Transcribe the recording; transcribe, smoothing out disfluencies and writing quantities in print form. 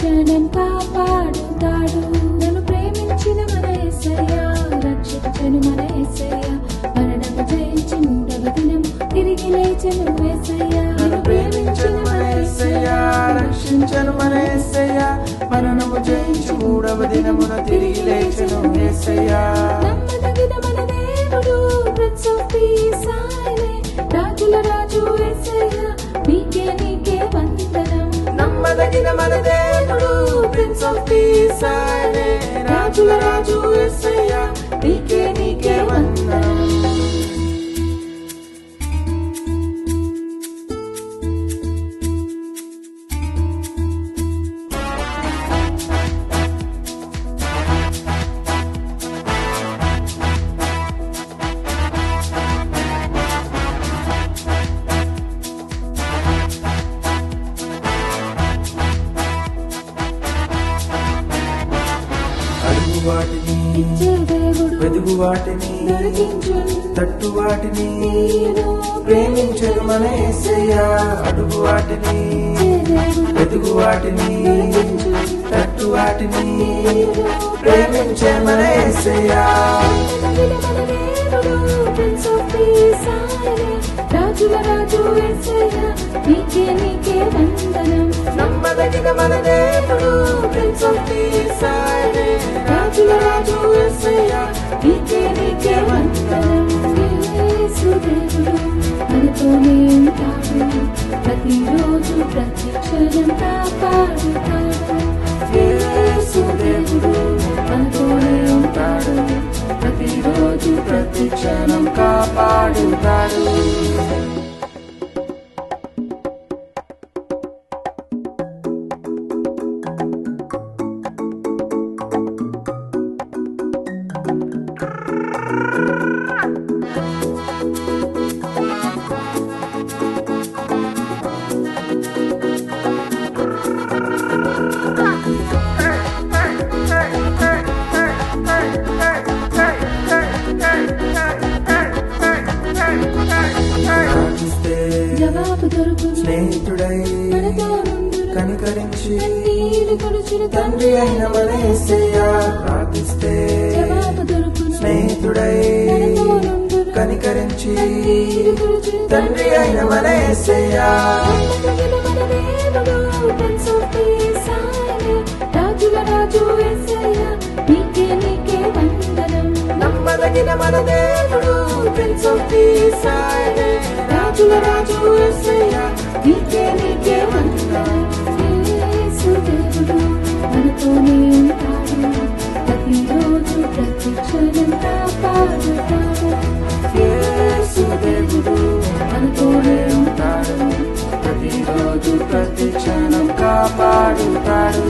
క్షణం కాపాడుతాడు. నన్ను ప్రేమించిన మన యేసయ్య, రక్షించెను మన యేసయ్య, మరణము జయించి మూడవ దినం తిరిగి లేచెను యేసయ్య. నన్ను ప్రేమించిన మన యేసయ్య, రక్షించెను మన యేసయ్య, మరణము జయించి మూడవ దినమున తిరిగి లేచెను యేసయ్య. నమ్మదగిన మన దేవుడు, ప్రిన్స్ ఆఫ్ పీస్ ఆయనే, రాజుల రాజు యేసయ్య, నీకే వందనం. నమ్మదగిన మన దేవుడు, ప్రిన్స్ ఆఫ్ పీస్ ఆయనే, రాజుల రాజు యేసయ్య, నీకే వందనం. అడుగు వాటిని, ఇచ్చే దేవుడు, వెదుగు వాటిని, దొరికించును తట్టు వాటిని, నీలో ప్రేమించెను మన యేసయ్య. అడుగు వాటిని, వెదుగు వాటిని, తట్టు వాటిని, ప్రేమించే మన యేసయ్య. ప్రిన్స్ ఆఫ్ పీస్ ఆయనే, రాజుల రాజు యేసయ్య, నీకే వందనం. నమ్మదగిన మన దేవుడు, ప్రిన్స్ ఆఫ్ పీస్ ఆయనే, రాజుల రాజు యేసయ్య, నీకే వందనం. యేసు దేవుడు మనతోనే ఉంటాడు, ప్రతిరోజు ప్రతి క్షణం కాపాడుతాడు. యేసు దేవుడు మనతోనే ఉంటాడు, ప్రతిరోజు ప్రతి క్షణం కాపాడుతాడు. ప్రార్థిస్తే జవాబు దొరుకును, స్నేహితుడై మనతో నుండును, కనికరించి కన్నీరు తుడుచును తండ్రి అయిన మన యేసయ్య. ప్రార్థిస్తే జవాబు దొరుకును, స్నేహితుడై మనతో నుండును, కనికరించి కన్నీరు తుడుచును తండ్రి అయిన మన యేసయ్య. నమ్మదగిన మన దేవుడు, ప్రిన్స్ ఆఫ్ పీస్ ఆయనే, రాజుల రాజు యేసయ్య, నీకే వందనం. నమ్మదగిన మన దేవుడు, ప్రిన్స్ ఆఫ్ పీస్ ఆయనే, రాజుల రాజు యేసయ్య, నీకే వందనం. యేసు దేవుడు మనతోనే ఉంటాడు, ప్రతిరోజు ప్రతి క్షణం కాపాడుతాడు. యేసు దేవుడు మనతోనే ఉంటాడు, ప్రతిరోజు ప్రతి క్షణం కాపాడుతాడు.